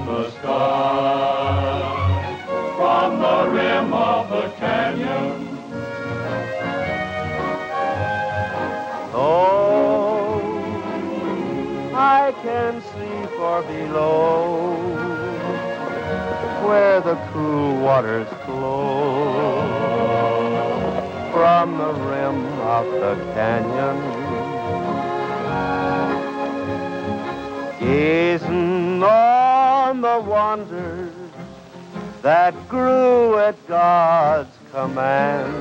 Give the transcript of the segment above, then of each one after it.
the sky, from the rim of the canyon. Oh, I can see far below, where the cool waters flow from the rim of the canyon. Gazing on the wonders that grew at God's command,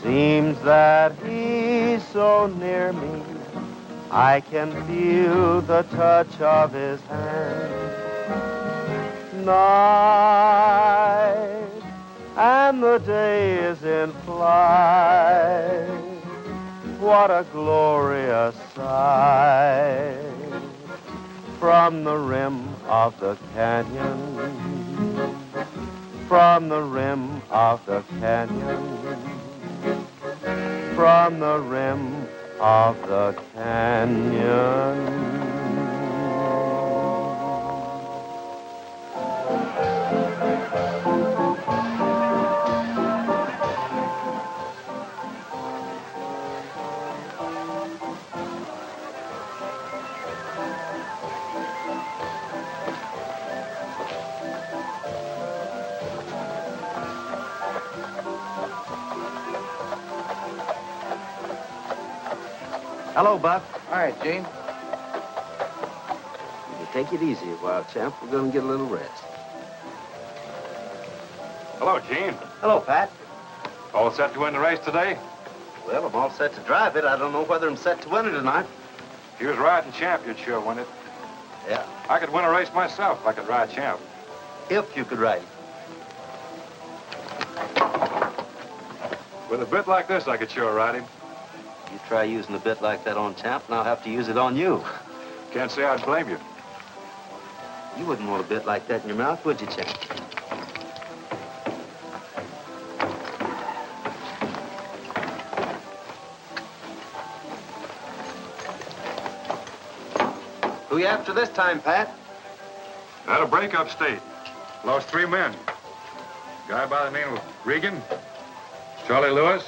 seems that He's so near me, I can feel the touch of His hand. Night and the day is in flight, what a glorious sight from the rim of the canyon, from the rim of the canyon, from the rim of the canyon. Hello, Buck. All right, Gene. You take it easy a while, champ. We're going to get a little rest. Hello, Gene. Hello, Pat. All set to win the race today? Well, I'm all set to drive it. I don't know whether I'm set to win it or not. If you was riding champ, you'd sure win it. Yeah. I could win a race myself if I could ride champ. If you could ride it. With a bit like this, I could sure ride him. You try using a bit like that on champ, and I'll have to use it on you. Can't say I'd blame you. You wouldn't want a bit like that in your mouth, would you, champ? Who you after this time, Pat? Had a break upstate. Lost 3 men. Guy by the name of Regan, Charlie Lewis,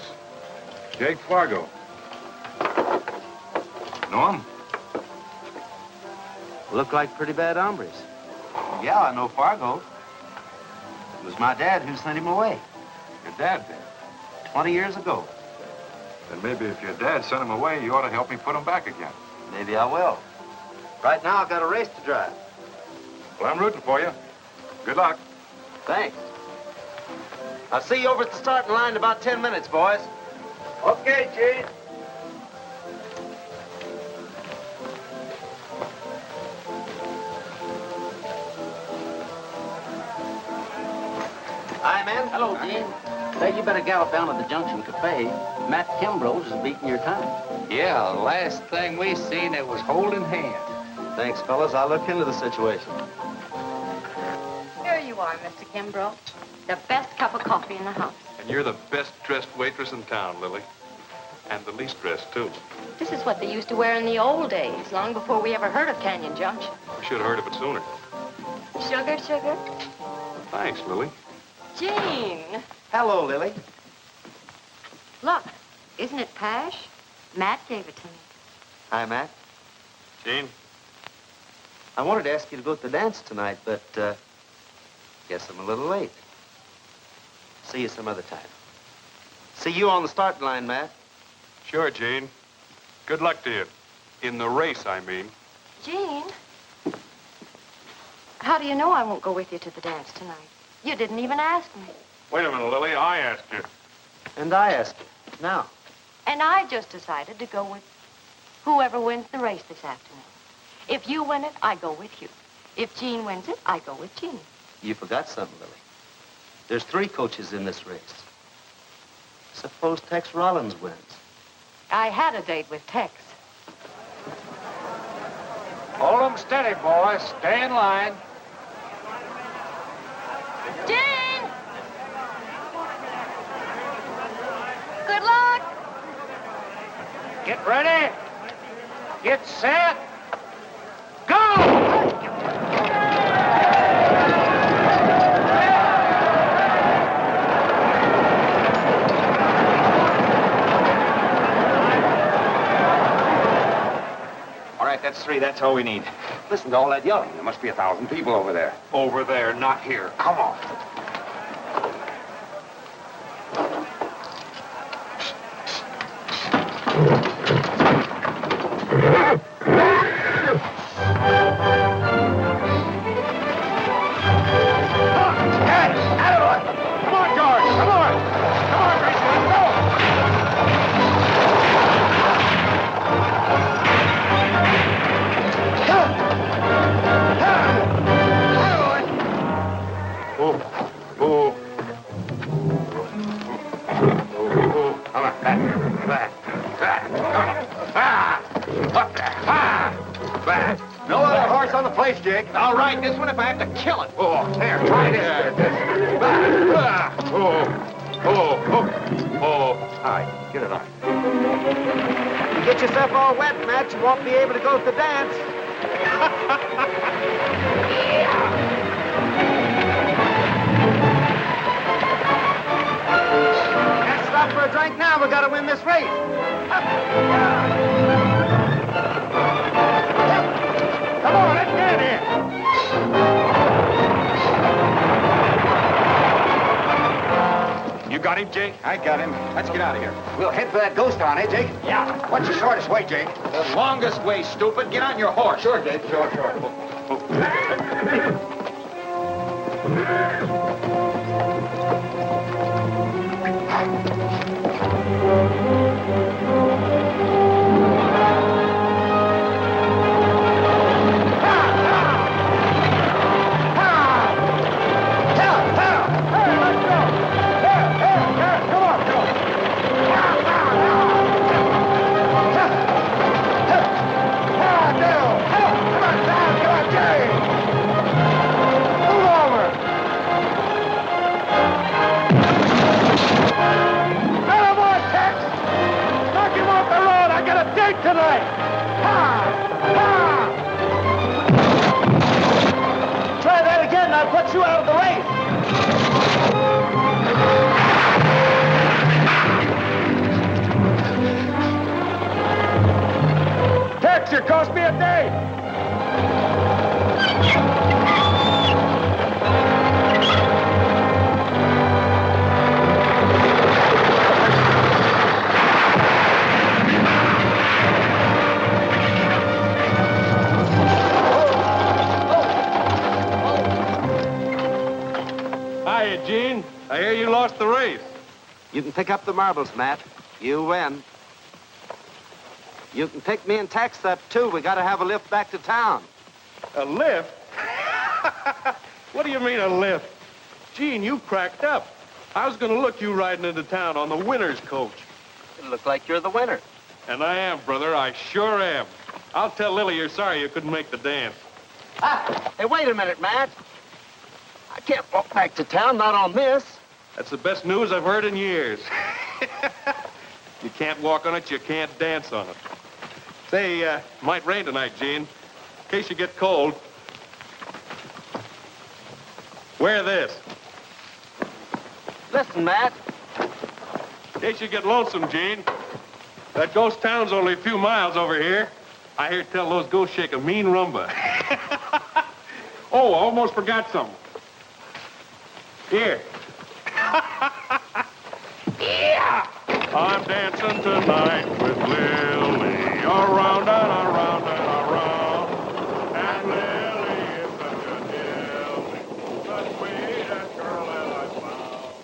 Jake Fargo. Know him? Look like pretty bad hombres. Yeah, I know Fargo. It was my dad who sent him away. Your dad did. 20 years ago. Then maybe if your dad sent him away, you ought to help me put him back again. Maybe I will. Right now, I've got a race to drive. Well, I'm rooting for you. Good luck. Thanks. I'll see you over at the starting line in about 10 minutes, boys. Okay, Gene. Hi, man. Hello, Gene. Say, you better gallop down to the Junction Cafe. Matt Kimbrough's is beating your time. Yeah, last thing we seen, it was holding hands. Thanks, fellas. I'll look into the situation. Here you are, Mr. Kimbrough. The best cup of coffee in the house. And you're the best-dressed waitress in town, Lily. And the least dressed, too. This is what they used to wear in the old days, long before we ever heard of Canyon Junction. We should have heard of it sooner. Sugar, sugar? Thanks, Lily. Gene! Hello, Lily. Look, isn't it Pash? Matt gave it to me. Hi, Matt. Gene? I wanted to ask you to go to the dance tonight, but, guess I'm a little late. See you some other time. See you on the starting line, Matt. Sure, Gene. Good luck to you. In the race, I mean. Gene? How do you know I won't go with you to the dance tonight? You didn't even ask me. Wait a minute, Lily. I asked you. And I ask you, now. And I just decided to go with whoever wins the race this afternoon. If you win it, I go with you. If Gene wins it, I go with Gene. You forgot something, Lily. There's 3 coaches in this race. Suppose Tex Rollins wins. I had a date with Tex. Hold 'em steady, boys. Stay in line. Gene! Good luck! Get ready. Get set. Go! three, that's all we need. Listen to all that yelling. There must be 1,000 people over there. Over there, not here. Come on. No other horse on the place, Jake. I'll ride this one if I have to kill it. Oh, there, try this. All right, get it on. You get yourself all wet, Matt, you won't be able to go to the dance. Can't stop for a drink now. We gotta win this race. Come on, let's get in here. You got him, Jake? I got him. Let's get out of here. We'll head for that ghost town, eh, Jake? Yeah. What's the shortest way, Jake? The longest way, stupid. Get on your horse. Sure, Jake. Sure. Tonight! Try that again, and I'll put you out of the race. Tex, you cost me a day! Hiya, Gene. I hear you lost the race. You can pick up the marbles, Matt. You win. You can pick me and Tex up, too. We gotta have a lift back to town. A lift? What do you mean, a lift? Gene, you cracked up. I was gonna look you riding into town on the winner's coach. It looked like you're the winner. And I am, brother. I sure am. I'll tell Lily you're sorry you couldn't make the dance. Hey, wait a minute, Matt. I can't walk back to town, not on this. That's the best news I've heard in years. You can't walk on it, you can't dance on it. Say, might rain tonight, Gene. In case you get cold. Wear this. Listen, Matt. In case you get lonesome, Gene. That ghost town's only a few miles over here. I hear tell those ghosts shake a mean rumba. Oh, I almost forgot something. Here. Yeah! I'm dancing tonight with Lily, around and around and around. And Lily is such a dilly, the sweetest girl that I've found.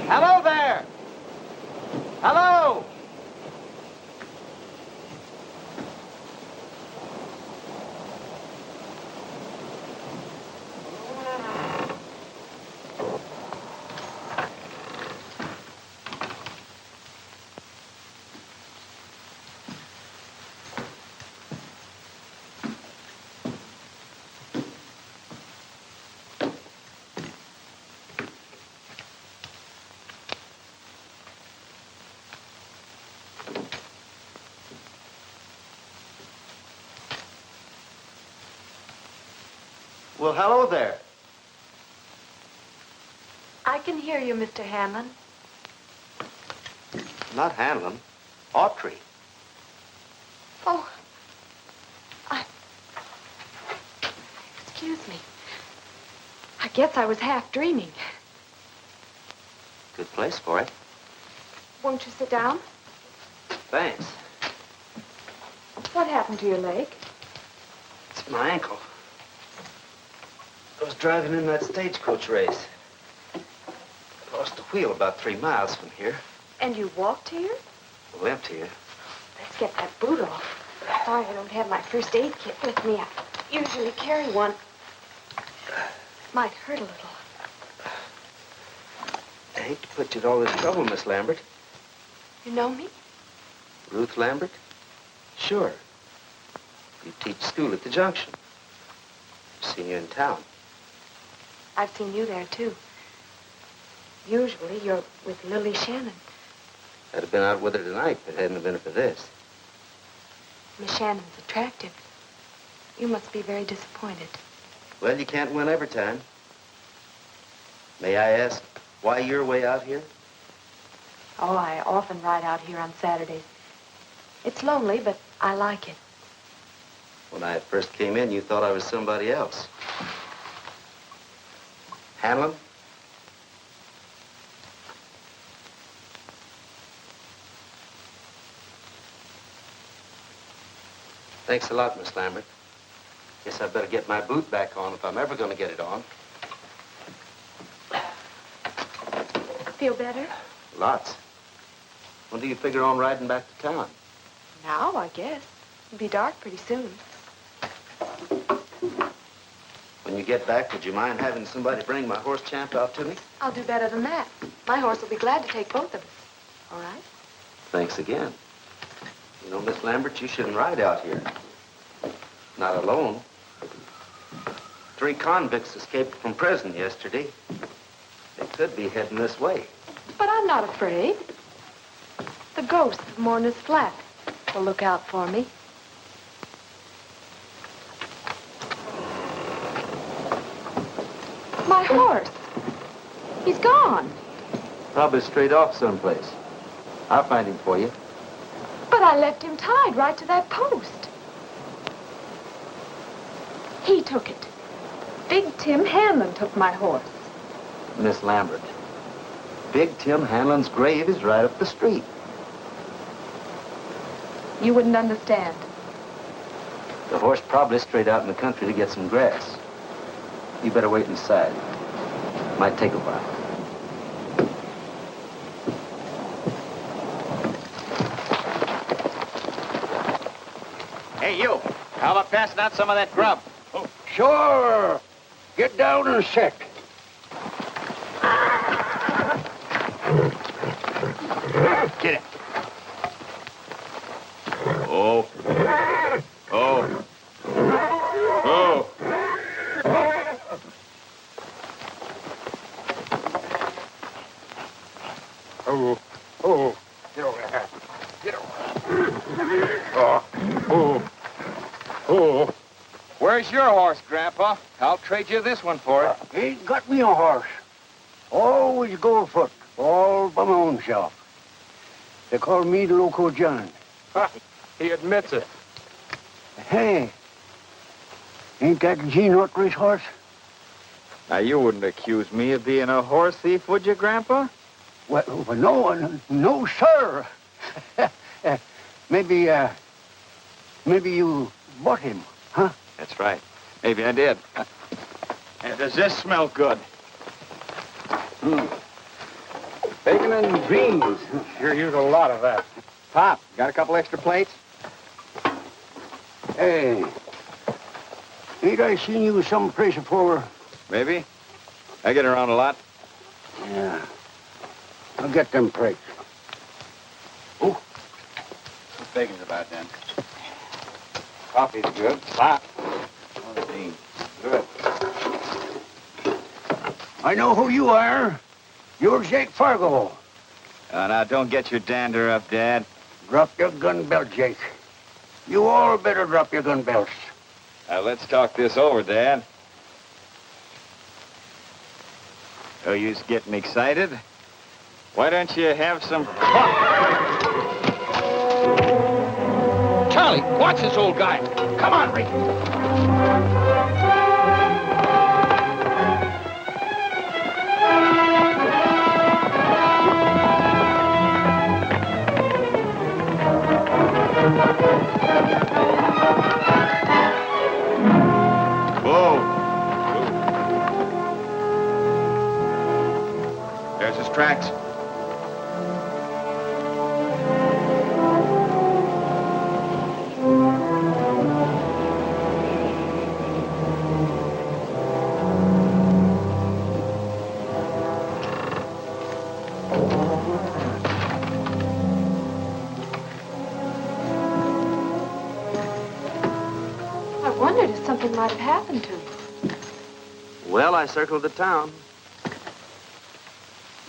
Hello there! Hello! Well, hello there. I can hear you, Mr. Hanlon. Not Hanlon. Autry. Oh, excuse me. I guess I was half dreaming. Good place for it. Won't you sit down? Thanks. What happened to your leg? It's my ankle. I was driving in that stagecoach race. Lost the wheel about 3 miles from here. And you walked here? Limped here. Let's get that boot off. Sorry I don't have my first aid kit with me. I usually carry one. Might hurt a little. I hate to put you to all this trouble, Miss Lambert. You know me? Ruth Lambert? Sure. You teach school at the Junction. I've seen you in town. I've seen you there, too. Usually you're with Lily Shannon. I'd have been out with her tonight if it hadn't been for this. Miss Shannon's attractive. You must be very disappointed. Well, you can't win every time. May I ask why you're way out here? Oh, I often ride out here on Saturdays. It's lonely, but I like it. When I first came in, you thought I was somebody else. Hanlon? Thanks a lot, Miss Lambert. Guess I better get my boot back on if I'm ever going to get it on. Feel better? Lots. When do you figure on riding back to town? Now, I guess. It'll be dark pretty soon. When you get back, would you mind having somebody bring my horse Champ out to me? I'll do better than that. My horse will be glad to take both of us. All right? Thanks again. You know, Miss Lambert, you shouldn't ride out here. Not alone. 3 convicts escaped from prison yesterday. They could be heading this way. But I'm not afraid. The ghost of Mourner's Flat will look out for me. My horse. He's gone. Probably straight off someplace. I'll find him for you. But I left him tied right to that post. He took it. Big Tim Hanlon took my horse. Miss Lambert, Big Tim Hanlon's grave is right up the street. You wouldn't understand. The horse probably strayed out in the country to get some grass. You better wait inside. Might take a while. Hey, you. How about passing out some of that grub? Sure. Get down and sit. Get it. Oh. Oh. Oh. Oh. Oh. Get over there. Get over. Oh. Oh. Oh. Where's your horse, Grandpa? I'll trade you this one for it. Ain't got me a horse. Always go afoot, all by my own self. They call me the Loco John. He admits it. Hey, ain't that Gene Autry's horse? Now, you wouldn't accuse me of being a horse thief, would you, Grandpa? Well, no, sir. Maybe you bought him, huh? That's right. Maybe I did. And does this smell good? and greens. Sure use a lot of that. Pop, got a couple extra plates? Hey, ain't I seen you someplace before? Maybe. I get around a lot. Yeah. I'll get them plates. Ooh. What's bacon's about, then? Coffee's good. Pop. Oh, the beans. Good. I know who you are. You're Jake Fargo. Now, don't get your dander up, Dad. Drop your gun belt, Jake. You all better drop your gun belts. Now, let's talk this over, Dad. Oh, you's getting excited? Why don't you have some fun? Charlie, watch this old guy. Come on, Rick. Whoa. There's his tracks. I wondered if something might have happened to you. Well, I circled the town.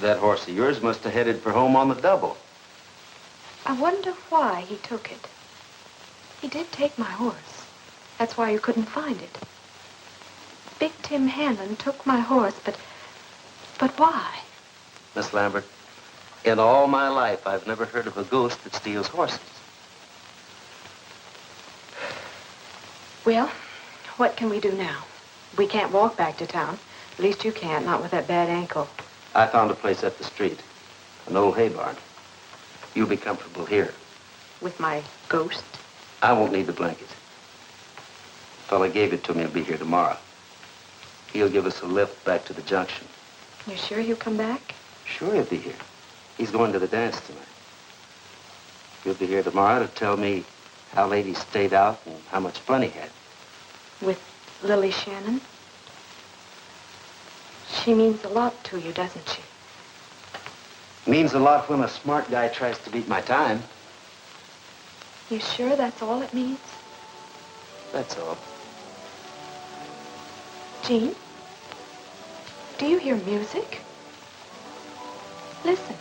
That horse of yours must have headed for home on the double. I wonder why he took it. He did take my horse. That's why you couldn't find it. Big Tim Hanlon took my horse, but why? Miss Lambert, in all my life, I've never heard of a ghost that steals horses. Well, what can we do now? We can't walk back to town. At least you can't, not with that bad ankle. I found a place up the street, an old hay barn. You'll be comfortable here. With my ghost? I won't need the blanket. The fella gave it to me. He'll be here tomorrow. He'll give us a lift back to the junction. You sure he'll come back? Sure, he'll be here. He's going to the dance tonight. He'll be here tomorrow to tell me how late he stayed out and how much fun he had. With Lily Shannon? She means a lot to you, doesn't she? Means a lot when a smart guy tries to beat my time. You sure that's all it means? That's all. Jean? Do you hear music? Listen.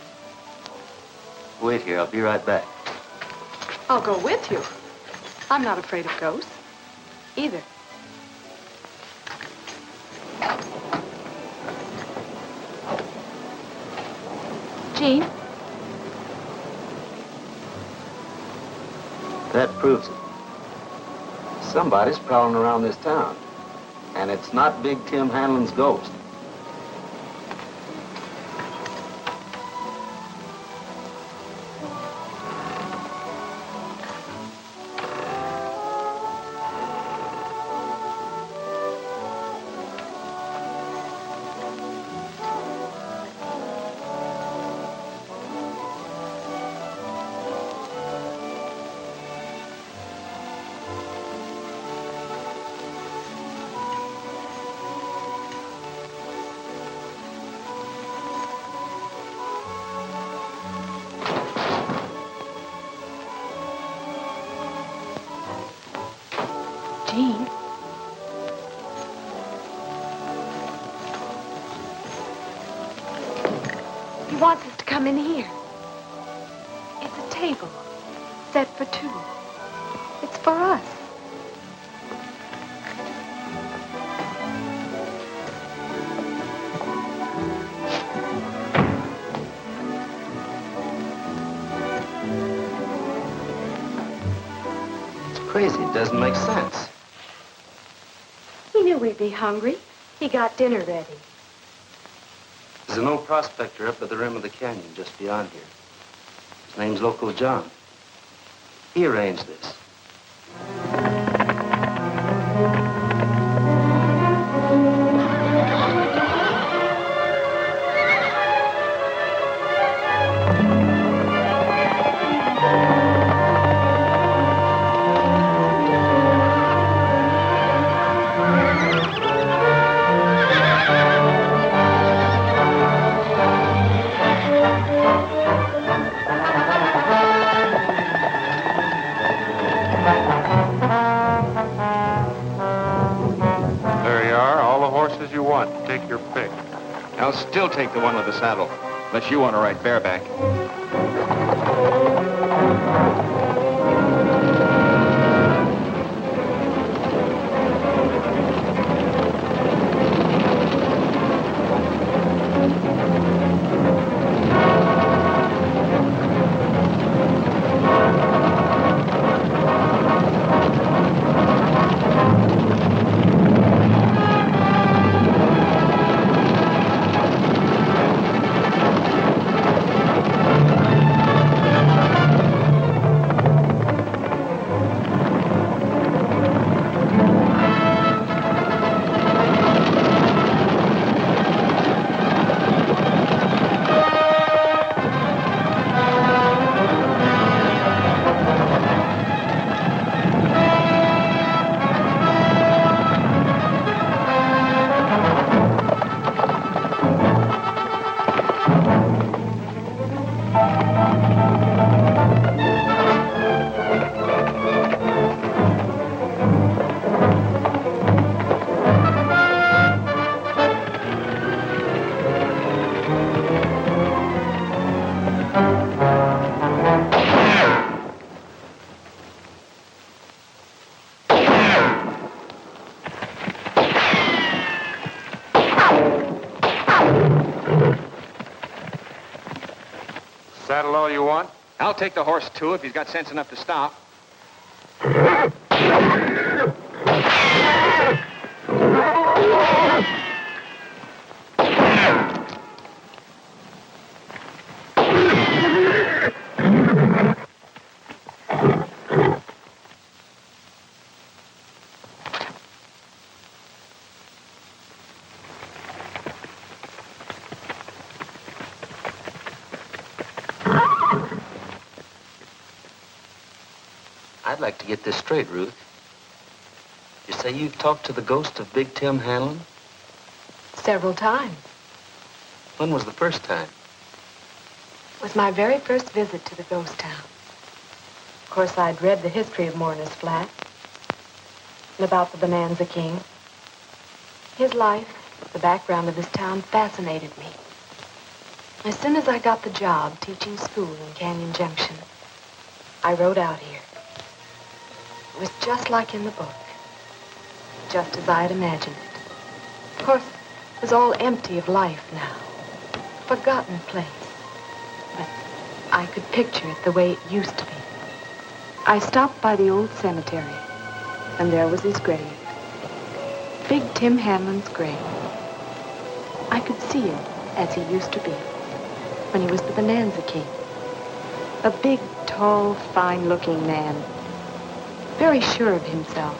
Wait here. I'll be right back. I'll go with you. I'm not afraid of ghosts. Either. Jean? That proves it. Somebody's prowling around this town. And it's not Big Tim Hanlon's ghost. Jean? He wants us to come in here. It's a table set for two. It's for us. It's crazy. It doesn't make sense. He knew we'd be hungry. He got dinner ready. There's an old prospector up at the rim of the canyon just beyond here. His name's Local John. He arranged this. horses you want. Take your pick. I'll still take the one with the saddle, unless you want to ride bareback. Saddle all you want? I'll take the horse, too, if he's got sense enough to stop. I'd like to get this straight, Ruth. You say you've talked to the ghost of Big Tim Hanlon? Several times. When was the first time? It was my very first visit to the ghost town. Of course, I'd read the history of Mourner's Flat and about the Bonanza King. His life, the background of his town, fascinated me. As soon as I got the job teaching school in Canyon Junction, I rode out here. It was just like in the book, just as I had imagined it. Of course, it was all empty of life now, a forgotten place. But I could picture it the way it used to be. I stopped by the old cemetery, and there was his grave. Big Tim Hanlon's grave. I could see him as he used to be, when he was the Bonanza King. A big, tall, fine-looking man, very sure of himself,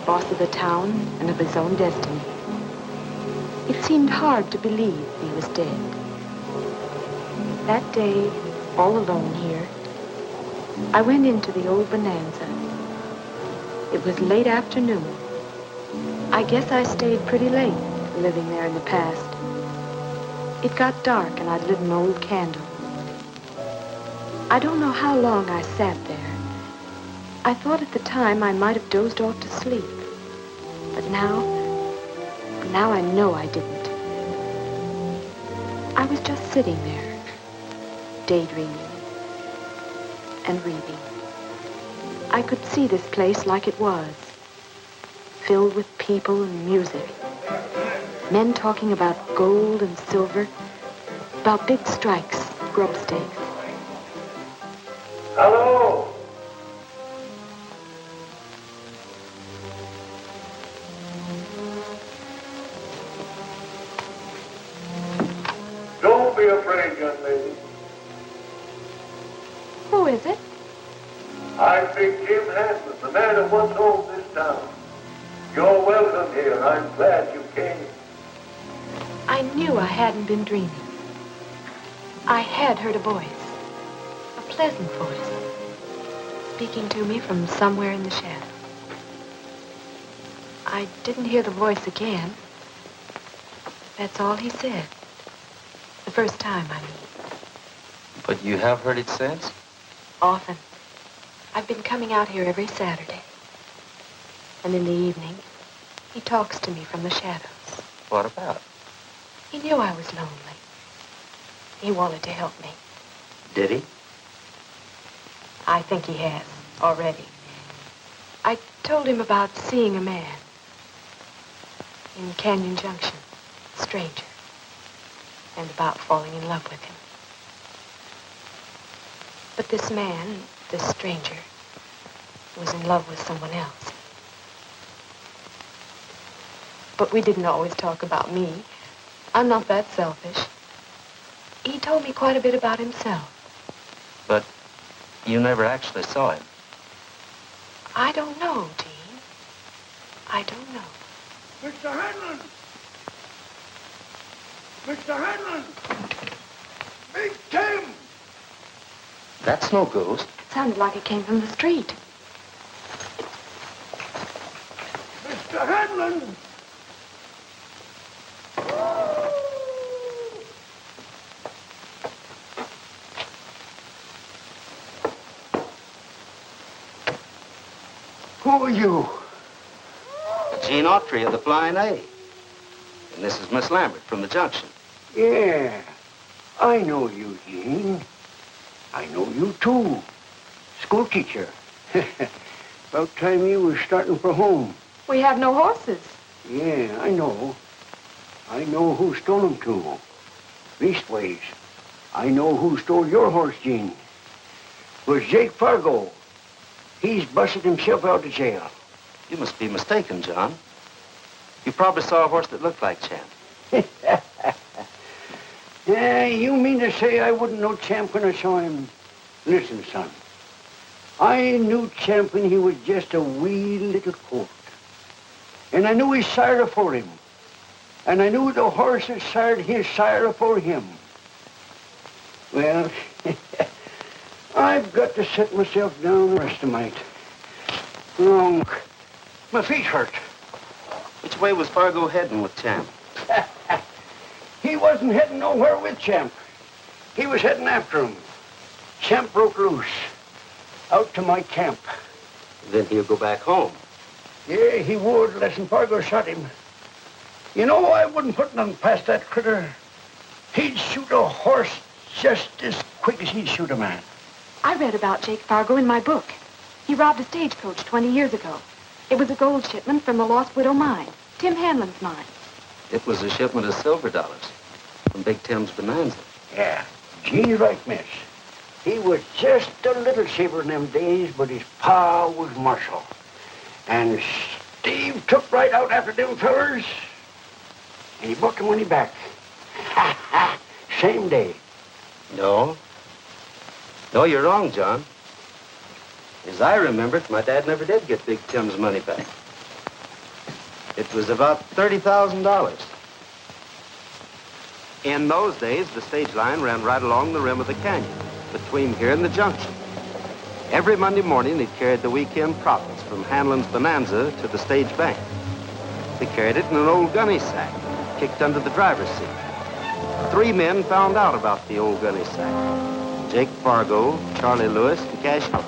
boss of the town and of his own destiny. It seemed hard to believe he was dead. That day, all alone here, I went into the old Bonanza. It was late afternoon. I guess I stayed pretty late, living there in the past. It got dark and I'd lit an old candle. I don't know how long I sat there. I thought at the time I might have dozed off to sleep. But now I know I didn't. I was just sitting there, daydreaming and reading. I could see this place like it was, filled with people and music. Men talking about gold and silver, about big strikes, grub stakes. Hello? Don't be afraid, young lady. Who is it? I'm Big Tim Hanlon, the man who once owned this town. You're welcome here. I'm glad you came. I knew I hadn't been dreaming. I had heard a voice, a pleasant voice, speaking to me from somewhere in the shadow. I didn't hear the voice again. That's all he said. The first time, I mean. But you have heard it since? Often. I've been coming out here every Saturday. And in the evening, he talks to me from the shadows. What about? He knew I was lonely. He wanted to help me. Did he? I think he has, already. I told him about seeing a man in Canyon Junction, a stranger, and about falling in love with him. But this man, this stranger, was in love with someone else. But we didn't always talk about me. I'm not that selfish. He told me quite a bit about himself. But you never actually saw him. I don't know, Gene. I don't know. Mr. Hanlon! Mr. Hanlon! Big Tim! That's no ghost. It sounded like it came from the street. Mr. Hanlon! Who are you? Gene Autry of the Flying A. And this is Miss Lambert from the Junction. Yeah, I know you, Gene. I know you, too. School teacher. About time you was starting for home. We have no horses. Yeah, I know. I know who stole them, too. Leastways, I know who stole your horse, Gene. It was Jake Fargo. He's busted himself out of jail. You must be mistaken, John. You probably saw a horse that looked like Champ. Yeah, you mean to say I wouldn't know Champ when I saw him? Listen, son. I knew Champ when he was just a wee little colt. And I knew his sire afore him. And I knew the horse that sired his sire afore him. Well, I've got to set myself down and rest tonight. Wrong. My feet hurt. Which way was Fargo heading with Champ? He wasn't heading nowhere with Champ. He was heading after him. Champ broke loose. Out to my camp. Then he'll go back home. Yeah, he would, less'n Fargo shot him. You know, I wouldn't put nothing past that critter. He'd shoot a horse just as quick as he'd shoot a man. I read about Jake Fargo in my book. He robbed a stagecoach 20 years ago. It was a gold shipment from the Lost Widow mine, Tim Hanlon's mine. It was a shipment of silver dollars from Big Tim's Bonanza. Yeah, Gene's right, miss. He was just a little saber in them days, but his pa was marshal. And Steve took right out after them fellers, and he brought the money back. Ha ha! Same day. No. No, you're wrong, John. As I remember it, my dad never did get Big Tim's money back. It was about $30,000. In those days, the stage line ran right along the rim of the canyon, between here and the junction. Every Monday morning, they carried the weekend profits from Hanlon's Bonanza to the stage bank. They carried it in an old gunny sack, kicked under the driver's seat. 3 men found out about the old gunny sack: Jake Fargo, Charlie Lewis, and Cash Hunt.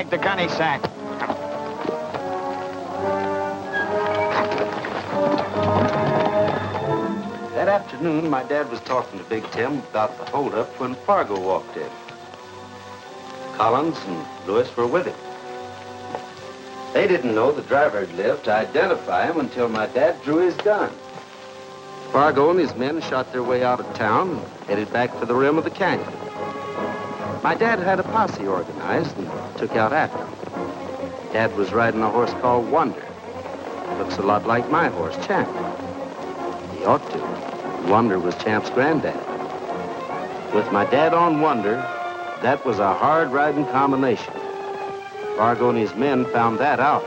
take the gunny sack. That afternoon, my dad was talking to Big Tim about the holdup when Fargo walked in. Collins and Lewis were with him. They didn't know the driver had lived to identify him until my dad drew his gun. Fargo and his men shot their way out of town and headed back for the rim of the canyon. My dad had a posse organized and took out after him. Dad was riding a horse called Wonder. Looks a lot like my horse, Champ. He ought to. Wonder was Champ's granddad. With my dad on Wonder, that was a hard-riding combination. Fargo and his men found that out.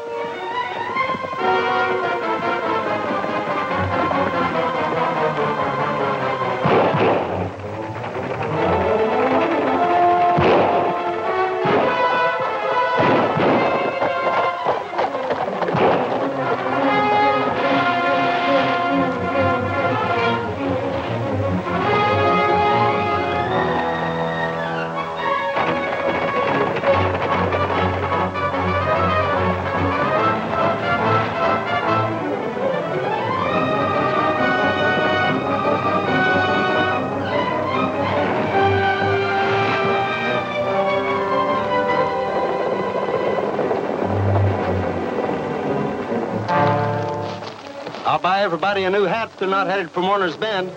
I'll buy everybody a new hat if they're not headed for Mourner's Bend.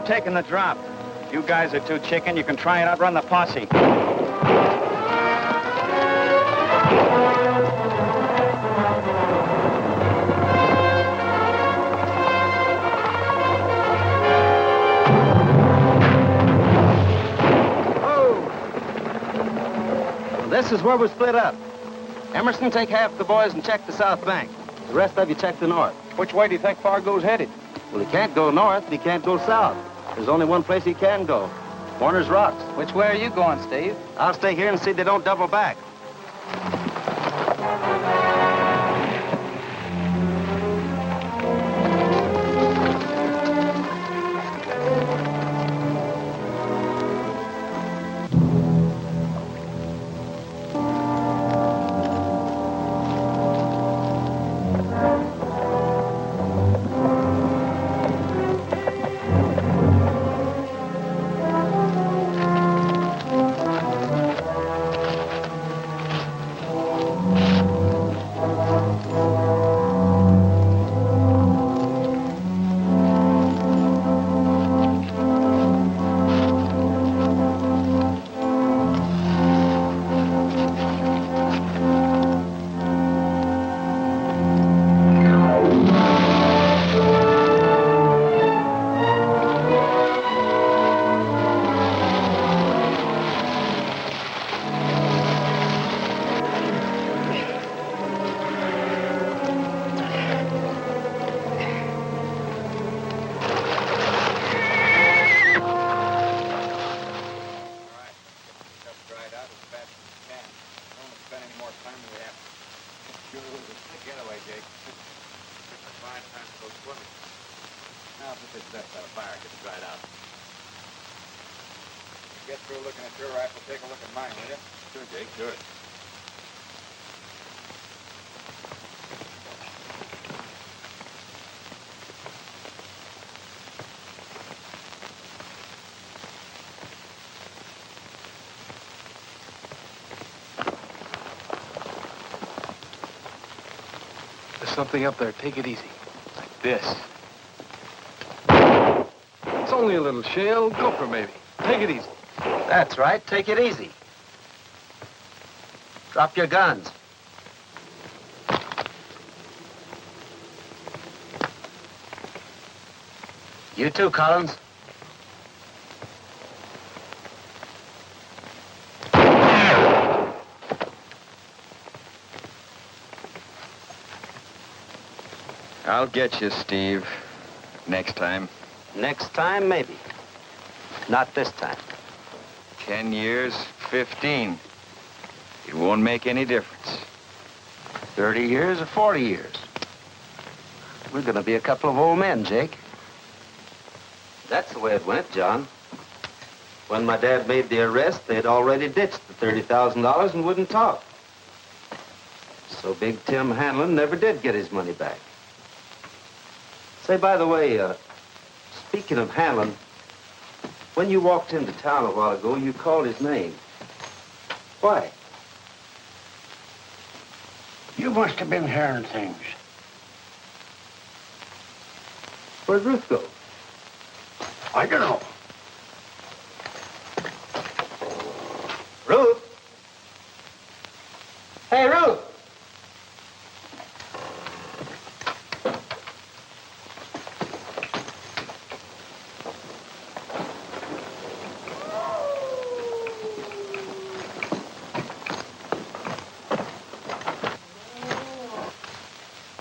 Taking the drop. If you guys are too chicken, you can try and outrun the posse. Oh! This is where we're split up. Emerson, take half the boys and check the south bank. The rest of you check the north. Which way do you think Fargo's headed? Well, he can't go north, he can't go south. There's only one place he can go. Warner's Rocks. Which way are you going, Steve? I'll stay here and see they don't double back. Get through looking at your rifle, take a look at mine, will you? Sure, Jake, sure. There's something up there. Take it easy. Like this. It's only a little shale. Gopher, maybe. Take it easy. That's right. Take it easy. Drop your guns. You too, Collins. I'll get you, Steve. Next time. Next time, maybe. Not this time. 10 years, 15. It won't make any difference. 30 years or 40 years. We're gonna be a couple of old men, Jake. That's the way it went, John. When my dad made the arrest, they'd already ditched the $30,000 and wouldn't talk. So Big Tim Hanlon never did get his money back. Say, by the way, speaking of Hanlon, when you walked into town a while ago, you called his name. Why? You must have been hearing things. Where'd Ruth go? I don't know. Ruth? Hey, Ruth!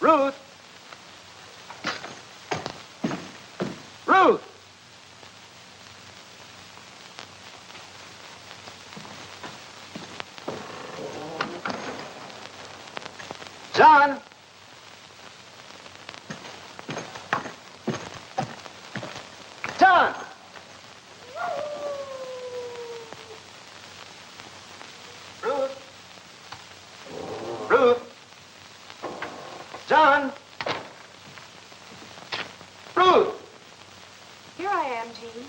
Ruth! Ruth! John! John! Ruth! Ruth! John! Ruth! Here I am, Jean.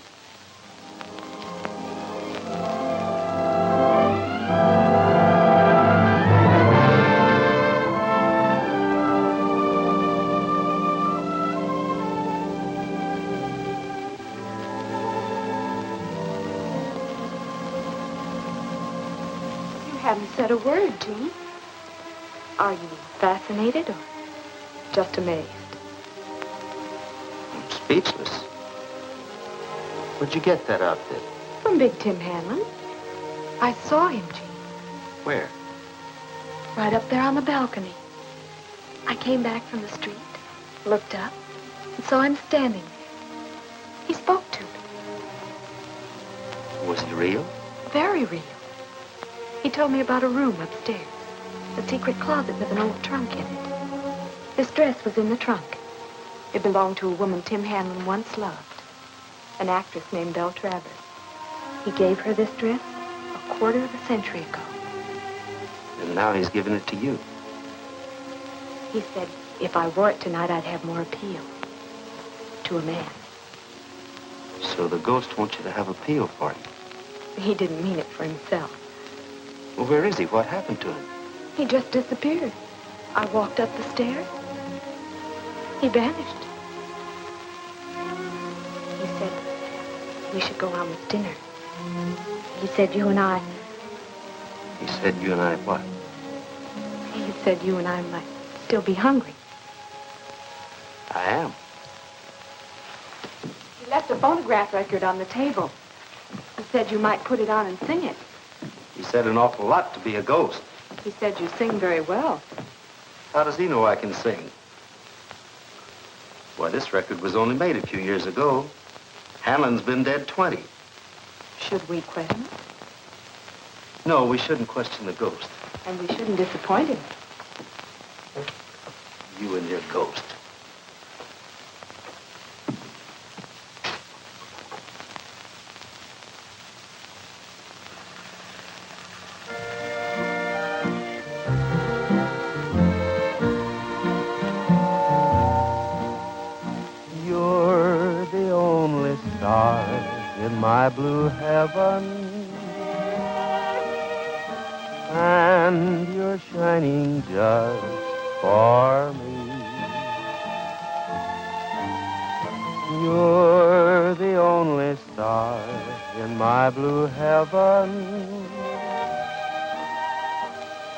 You haven't said a word, Jean. Are you fascinated or just amazed? I'm speechless. Where'd you get that outfit? From Big Tim Hanlon. I saw him, Jean, Where? right up there on the balcony. I came back from the street, looked up, and saw him standing there. He spoke to me. Was he real? Very real. He told me about a room upstairs, a secret closet with an old trunk in it. This dress was in the trunk. It belonged to a woman Tim Hanlon once loved, an actress named Belle Travers. He gave her this dress a quarter of a century ago. And now he's giving it to you. He said if I wore it tonight, I'd have more appeal to a man. So the ghost wants you to have appeal for him. He didn't mean it for himself. Well, where is he? What happened to him? He just disappeared. I walked up the stairs. He vanished. He said we should go out with dinner. He said you and I... He said you and I what? He said you and I might still be hungry. I am. He left a phonograph record on the table. He said you might put it on and sing it. He said an awful lot to be a ghost. He said you sing very well. How does he know I can sing? Why, this record was only made a few years ago. Hanlon's been dead 20. Should we quit him? No, we shouldn't question the ghost. And we shouldn't disappoint him. You and your ghost. You're the only star in my blue heaven, and you're shining just for me. You're the only star in my blue heaven,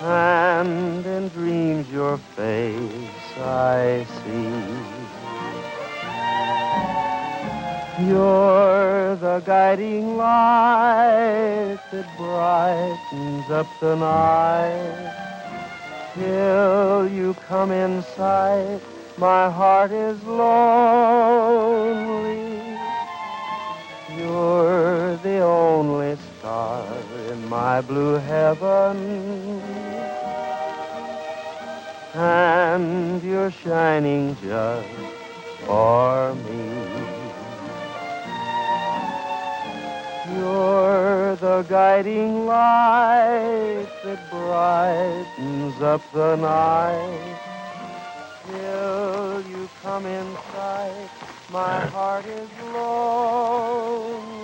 and in dreams your face I see. You're the guiding light that brightens up the night till you come in sight my heart is lonely. You're the only star in my blue heaven, and you're shining just for me. You're the guiding light that brightens up the night. Till you come in sight, my heart is lonely.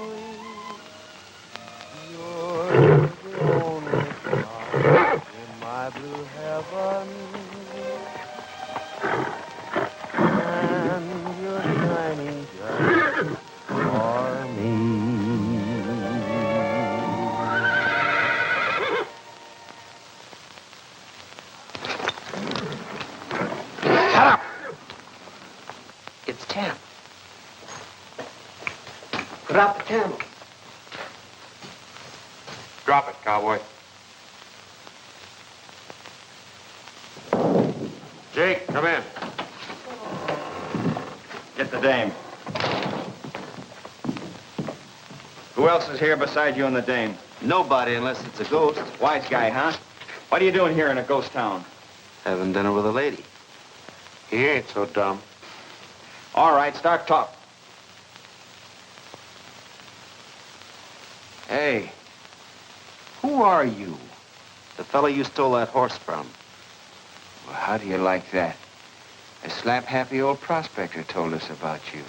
You're the only star in my blue heaven, and you're shining just for me. Shut up! It's Tim. Put out the candle. Drop it, cowboy. Jake, come in. Get the dame. Who else is here besides you and the dame? Nobody unless it's a ghost. Wise guy, huh? What are you doing here in a ghost town? Having dinner with a lady. He ain't so dumb. All right, start talk. Hey, who are you? The fellow you stole that horse from. Well, how do you like that? A slap-happy old prospector told us about you.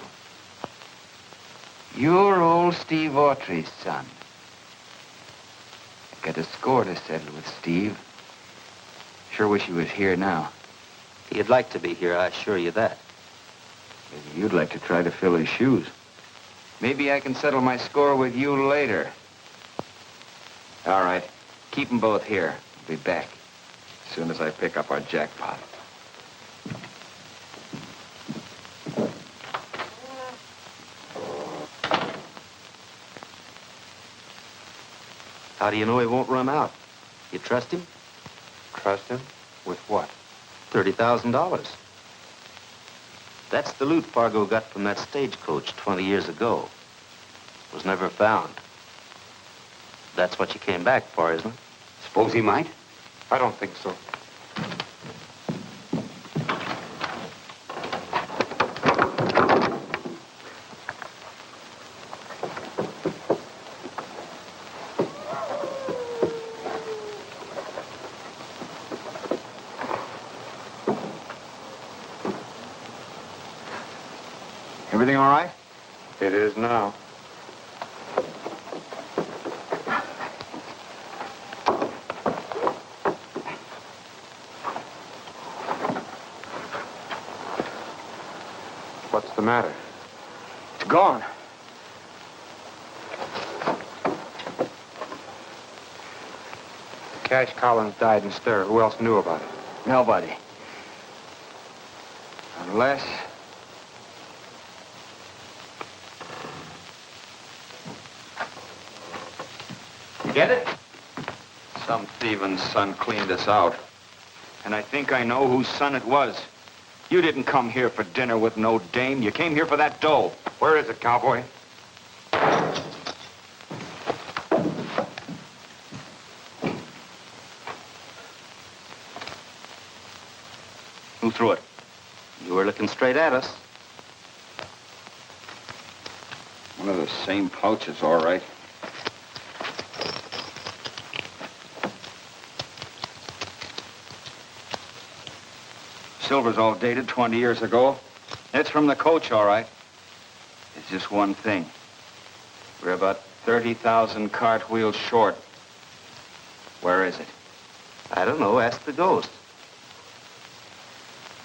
You're old Steve Autry's son. I got a score to settle with Steve. Sure wish he was here now. He'd like to be here, I assure you that. Maybe you'd like to try to fill his shoes. Maybe I can settle my score with you later. All right. Keep them both here. I'll be back as soon as I pick up our jackpot. How do you know he won't run out? You trust him? Trust him? With what? $30,000. That's the loot Fargo got from that stagecoach 20 years ago. Was never found. That's what you came back for, isn't it? Suppose he might? I don't think so. Everything all right? It is now. What's the matter? It's gone. Cash Collins died in stir. Who else knew about it? Nobody. Unless... Get it? Some thieving son cleaned us out. And I think I know whose son it was. You didn't come here for dinner with no dame. You came here for that dough. Where is it, cowboy? Who threw it? You were looking straight at us. One of the same pouches, all right. Silver's all dated 20 years ago. It's from the coach, all right. It's just one thing. We're about 30,000 cartwheels short. Where is it? I don't know. Ask the ghost.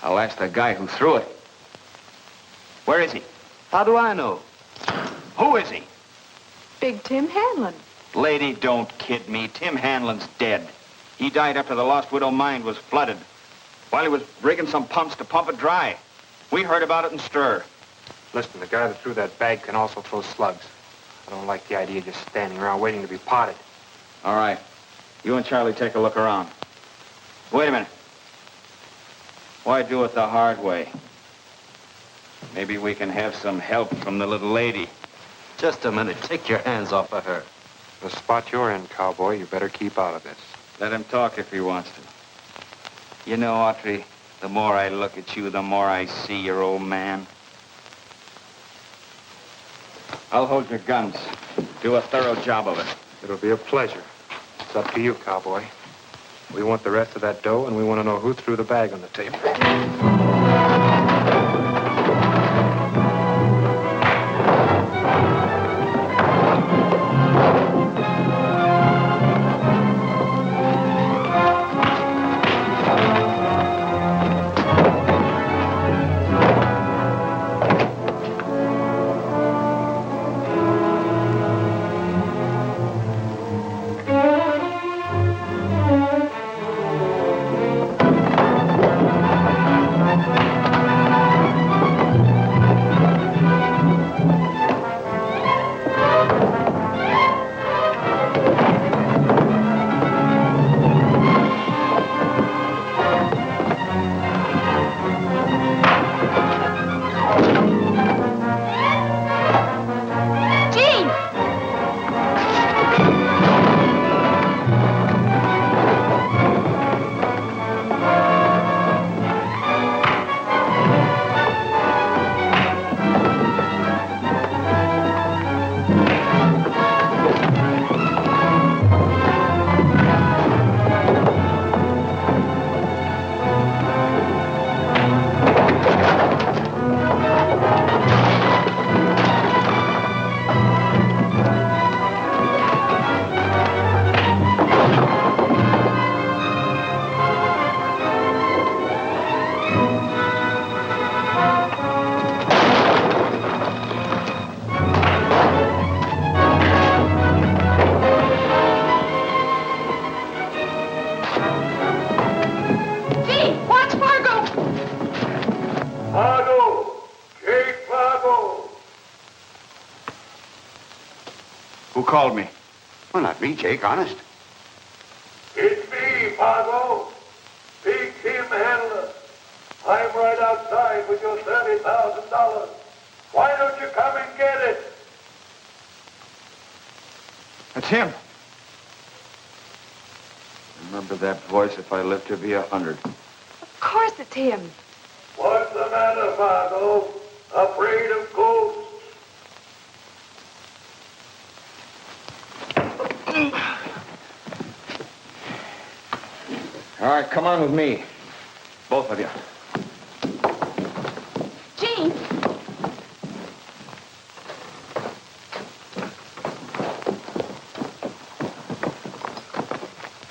I'll ask the guy who threw it. Where is he? How do I know? Who is he? Big Tim Hanlon. Lady, don't kid me. Tim Hanlon's dead. He died after the Lost Widow mine was flooded. While he was rigging some pumps to pump it dry. We heard about it in stir. Listen, the guy that threw that bag can also throw slugs. I don't like the idea of just standing around waiting to be potted. All right. You and Charlie take a look around. Wait a minute. Why do it the hard way? Maybe we can have some help from the little lady. Just a minute. Take your hands off of her. The spot you're in, cowboy, you better keep out of this. Let him talk if he wants to. You know, Autry, the more I look at you, the more I see your old man. I'll hold your guns. Do a thorough job of it. It'll be a pleasure. It's up to you, cowboy. We want the rest of that dough, and we want to know who threw the bag on the table. Called me. Well, not me, Jake, honest. It's me, Fargo. Big Tim Handler. I'm right outside with your $30,000. Why don't you come and get it? That's him. Remember that voice if I live to be 100. Of course it's him. What's the matter, Fargo? Afraid of ghosts? All right, come on with me. Both of you. Gene!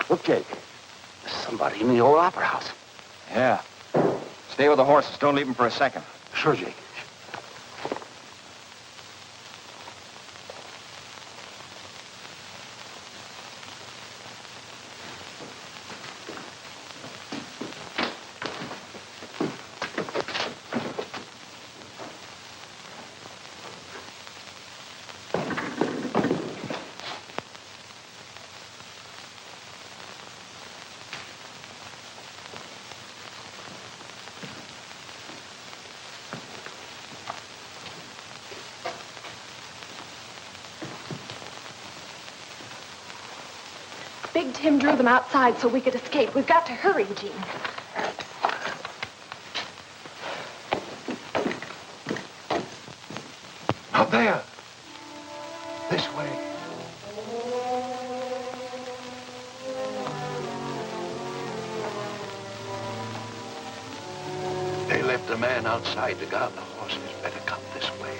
Look, Jake. There's somebody in the old opera house. Yeah. Stay with the horses. Don't leave them for a second. Sure, Jake. Big Tim drew them outside so we could escape. We've got to hurry, Gene. Out there. This way. They left a man outside to guard the horses. Better come this way.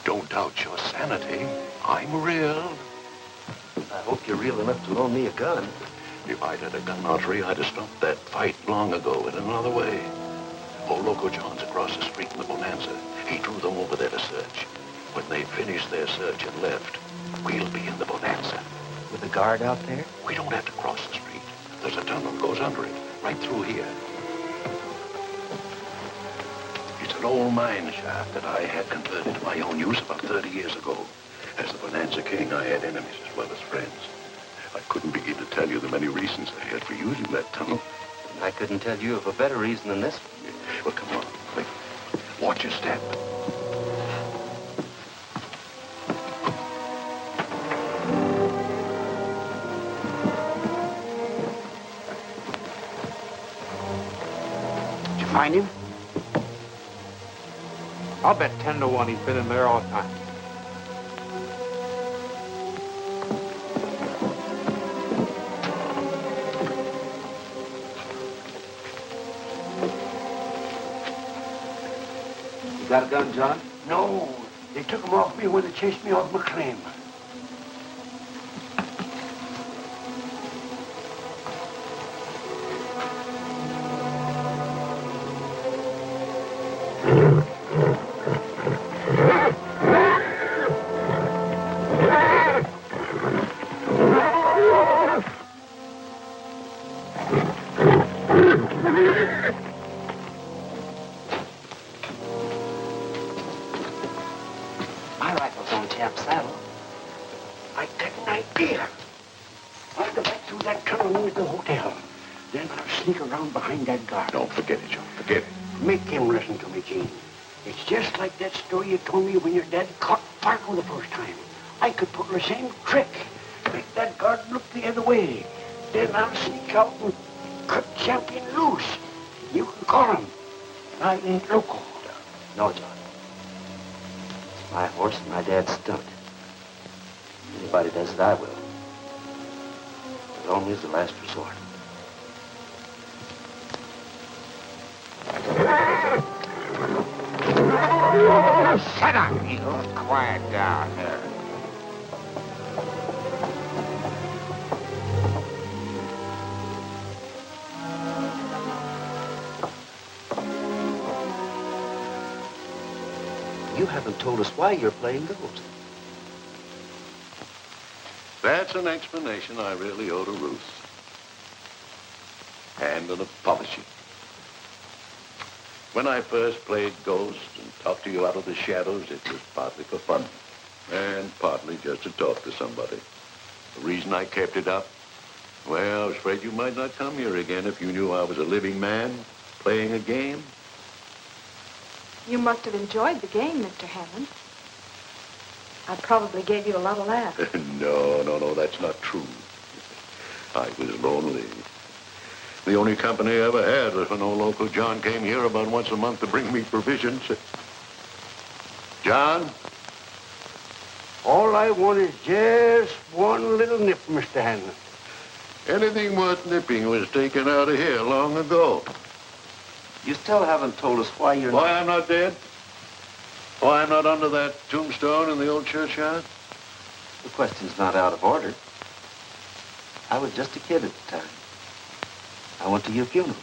Don't doubt your sanity. I'm real. I hope you're real enough to loan me a gun. If I'd had a gun, Autry, I'd have stopped that fight long ago in another way. Old Loco John's across the street in the Bonanza. He drew them over there to search. When they finished their search and left, we'll be in the Bonanza. With the guard out there? We don't have to cross the street. There's a tunnel that goes under it, right through here. It's an old mine shaft that I had converted to my own use about 30 years ago. As the Bonanza King, I had enemies as well as friends. I couldn't begin to tell you the many reasons I had for using that tunnel. I couldn't tell you of a better reason than this. Well, come on, quick. Watch your step. Did you find him? I'll bet 10 to 1 he's been in there all the time. You got a gun, John? No. They took him off me when they chased me off my claim. My rifle's on Champ saddle. I got an idea. I'll go back through that tunnel into the hotel. Then I'll sneak around behind that guard. Don't forget it, Joe. Forget it. Make him listen to me, Gene. It's just like that story you told me when your dad caught Fargo the first time. I could pull the same trick. Make that guard look the other way. Then I'll sneak out and cut Champion loose. You can call him. I ain't local. No, John. It's my horse and my dad's stunt. Anybody does it, I will. But only as a last resort. Shut up, Eagle. Quiet down here. You haven't told us why you're playing Ghost. That's an explanation I really owe to Ruth. And an apology. When I first played Ghost and talked to you out of the shadows, it was partly for fun. And partly just to talk to somebody. The reason I kept it up? Well, I was afraid you might not come here again if you knew I was a living man playing a game. You must have enjoyed the game, Mr. Hammond. I probably gave you a lot of laughs. No, that's not true. I was lonely. The only company I ever had was when old Uncle John came here about once a month to bring me provisions. John? All I want is just one little nip, Mr. Hanlon. Anything worth nipping was taken out of here long ago. You still haven't told us why you're Why I'm not dead? Why I'm not under that tombstone in the old churchyard? The question's not out of order. I was just a kid at the time. I went to your funeral.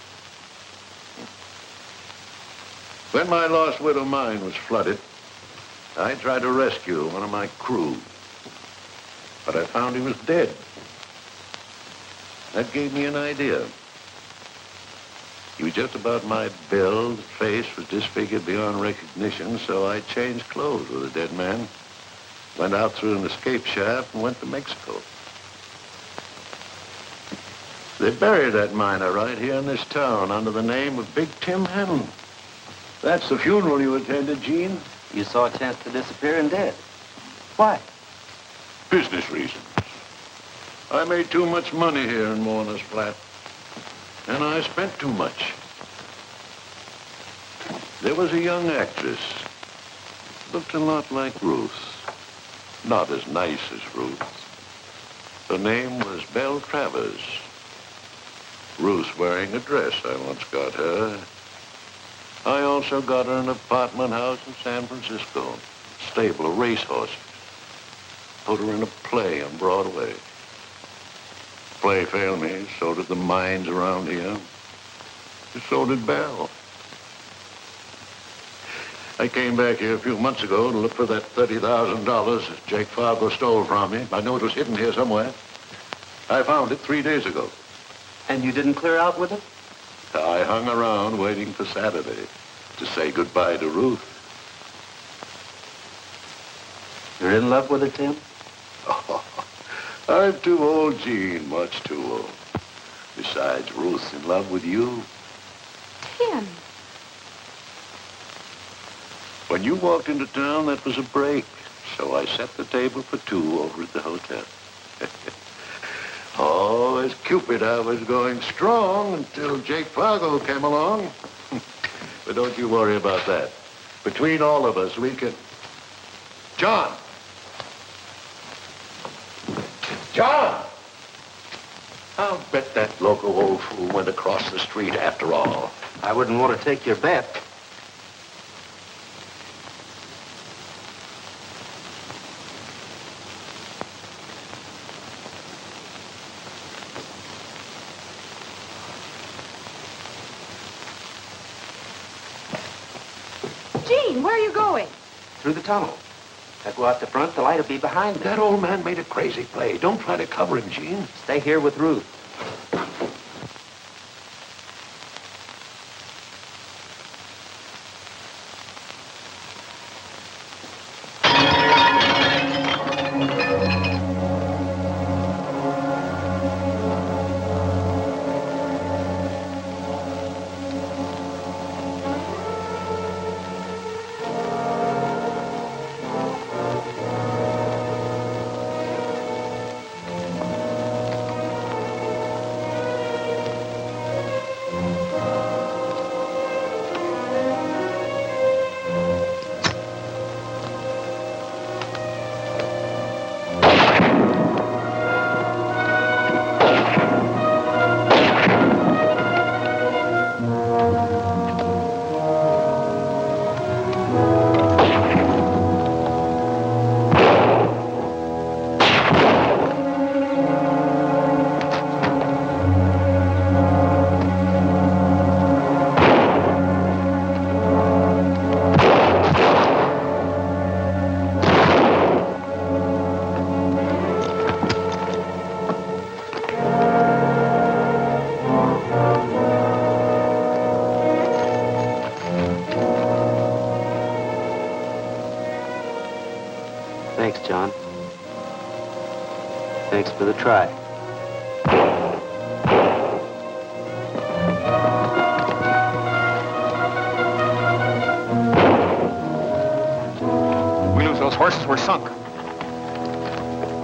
When my lost widow mine was flooded, I tried to rescue one of my crew. But I found he was dead. That gave me an idea. He was just about my build. His face was disfigured beyond recognition, so I changed clothes with a dead man. Went out through an escape shaft and went to Mexico. They buried that miner right here in this town under the name of Big Tim Hanlon. That's the funeral you attended, Gene. You saw a chance to disappear and dead. Why? Business reasons. I made too much money here in Mourner's Flat. And I spent too much. There was a young actress. Looked a lot like Ruth. Not as nice as Ruth. Her name was Belle Travers. Ruth wearing a dress. I once got her. I also got her an apartment house in San Francisco. Stable of racehorses. Put her in a play on Broadway. Play failed me, so did the mines around here. So did Belle. I came back here a few months ago to look for that $30,000 that Jake Fargo stole from me. I knew it was hidden here somewhere. I found it 3 days ago. And you didn't clear out with it? I hung around waiting for Saturday to say goodbye to Ruth. You're in love with her, Tim? Oh, I'm too old, Gene, much too old. Besides, Ruth's in love with you. Tim. When you walked into town, that was a break. So I set the table for two over at the hotel. Oh, as Cupid, I was going strong until Jake Fargo came along. But don't you worry about that. Between all of us, we can... John! John! I'll bet that loco old fool went across the street after all. I wouldn't want to take your bet. Gene, where are you going? Through the tunnel. If I go out the front, the light will be behind me. That old man made a crazy play. Don't try to cover him, Gene. Stay here with Ruth. Thanks, John. Thanks for the try. We lose those horses, we're sunk.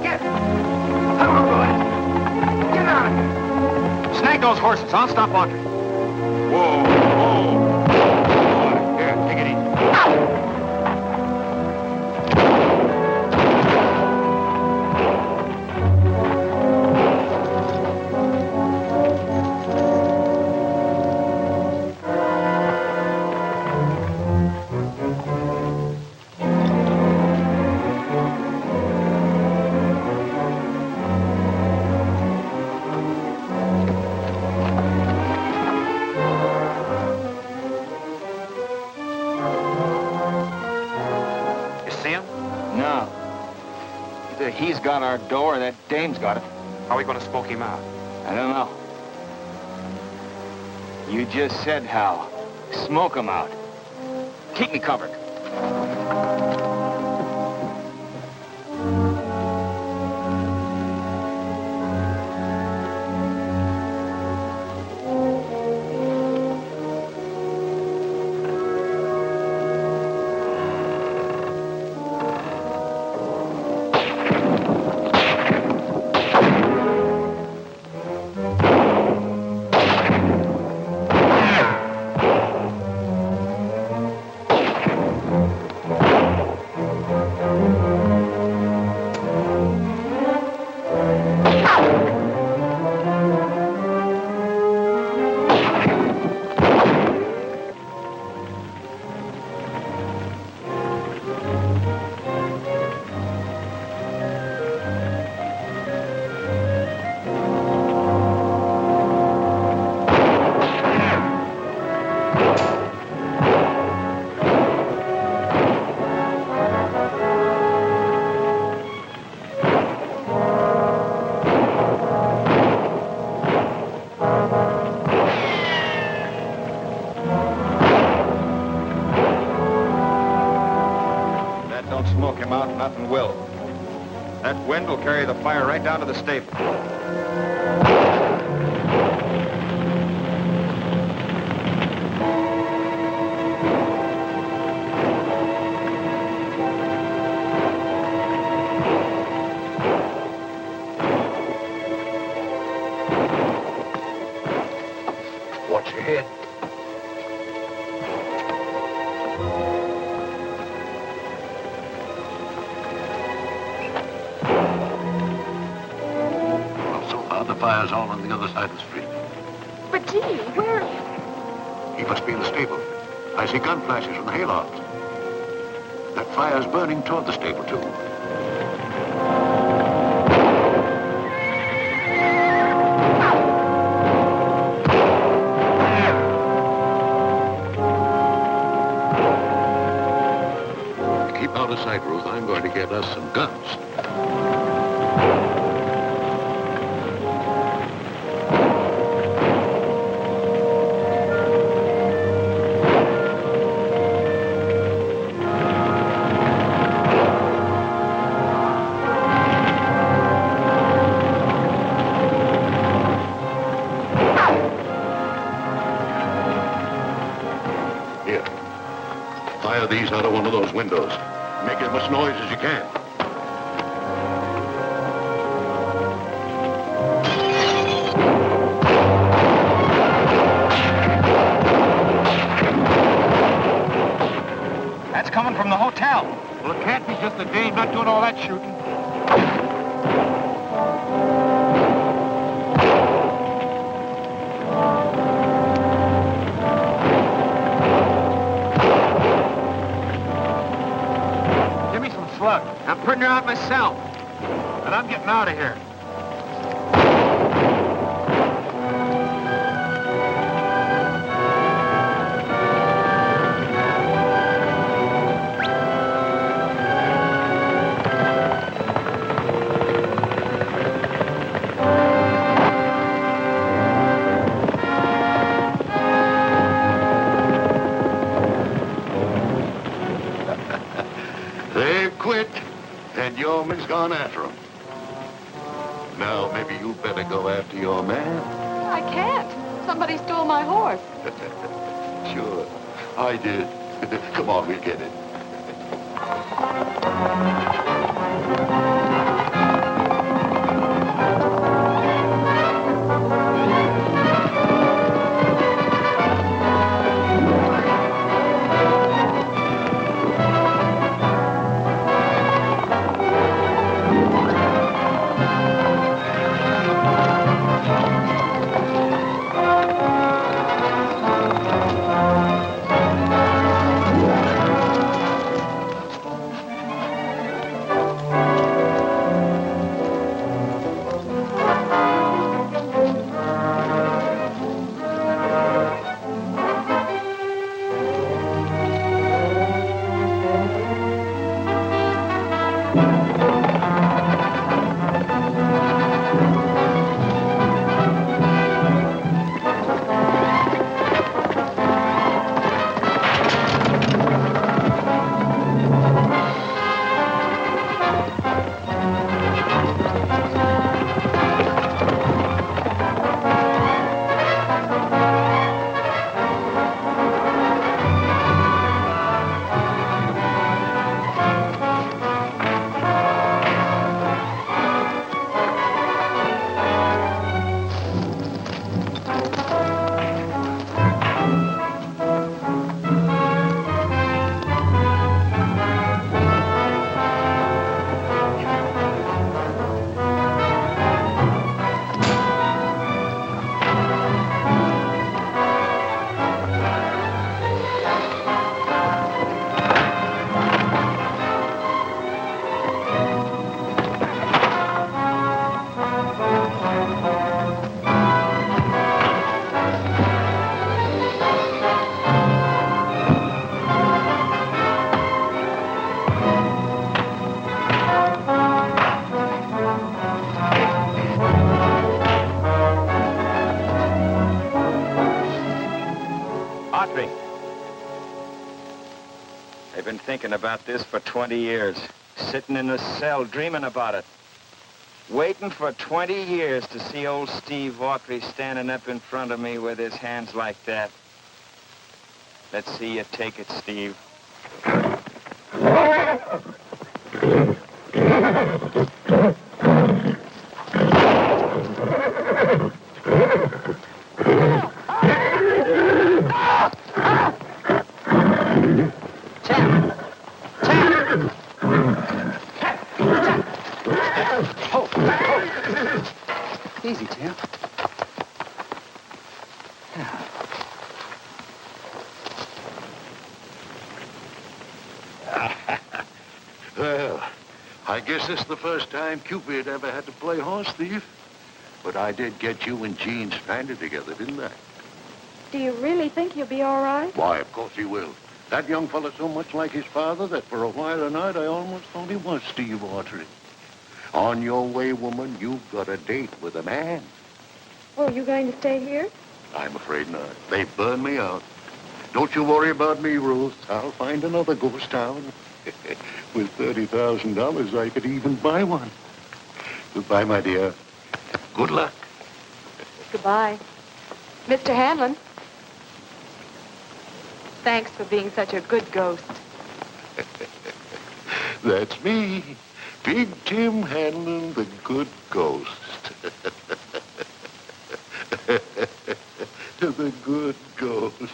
Get! Come on, boys. Get out of here. Snag those horses. I'll stop Autry. Whoa, whoa. Boy, here, take it easy. Either he's got our dough or that dame's got it. How are we going to smoke him out? I don't know. You just said how. Smoke him out. Keep me covered. Smoke him out, nothing will. That wind will carry the fire right down to the stable. Watch your head. Well, so far, the fire's all on the other side of the street. But, gee, where... He must be in the stable. I see gun flashes from the hayloft. That fire's burning toward the stable, too. Keep out of sight, Ruth. I'm going to get us some guns. Here. Fire these out of one of those windows. Make as much noise as you can. That's coming from the hotel. Well, it can't be just the Dame not doing all that shooting. Give me some slug. I'm putting her out myself. And I'm getting out of here. They've quit, and Yeoman's gone after them. Now, maybe you better go after your man. I can't. Somebody stole my horse. Sure, I did. Come on, we'll get it. Autry. I've been thinking about this for 20 years. Sitting in the cell, dreaming about it. Waiting for 20 years to see old Steve Autry standing up in front of me with his hands like that. Let's see you take it, Steve. guess this is the first time Cupid ever had to play horse thief. But I did get you and Jean stranded together, didn't I? Do you really think he'll be all right? Why, of course he will. That young fella's so much like his father that for a while tonight I almost thought he was Steve Autry. On your way, woman, you've got a date with a man. Well, you going to stay here? I'm afraid not. They've burned me out. Don't you worry about me, Ruth. I'll find another ghost town. With $30,000, I could even buy one. Goodbye, my dear. Good luck. Goodbye. Mr. Hanlon. Thanks for being such a good ghost. That's me. Big Tim Hanlon, the good ghost. The good ghost.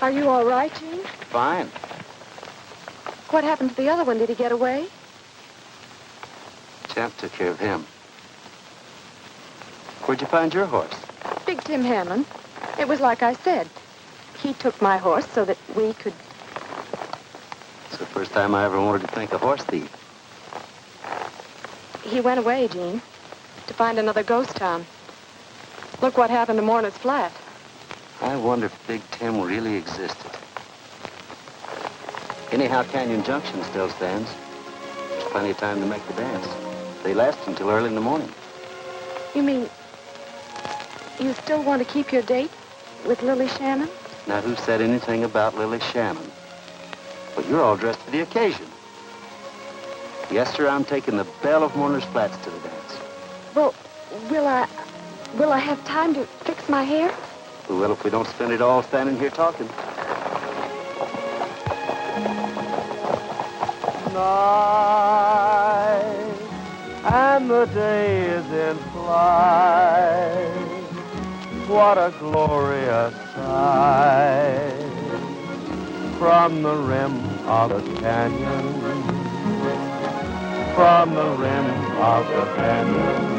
Are you all right, Gene? Fine. What happened to the other one? Did he get away? Champ took care of him. Where'd you find your horse? Big Tim Hanlon. It was like I said. He took my horse so that we could... It's the first time I ever wanted to thank a horse thief. He went away, Gene, to find another ghost town. Look what happened to Mourner's Flat. I wonder if Big Tim really existed. Anyhow, Canyon Junction still stands. There's plenty of time to make the dance. They last until early in the morning. You mean you still want to keep your date with Lily Shannon? Now, who said anything about Lily Shannon? But you're all dressed for the occasion. Yes, sir, I'm taking the belle of Mourner's Flats to the dance. Well, will I have time to fix my hair? Well, if we don't spend it all standing here talking. Night, and the day is in flight. What a glorious sight. From the rim of the canyon, from the rim of the canyon,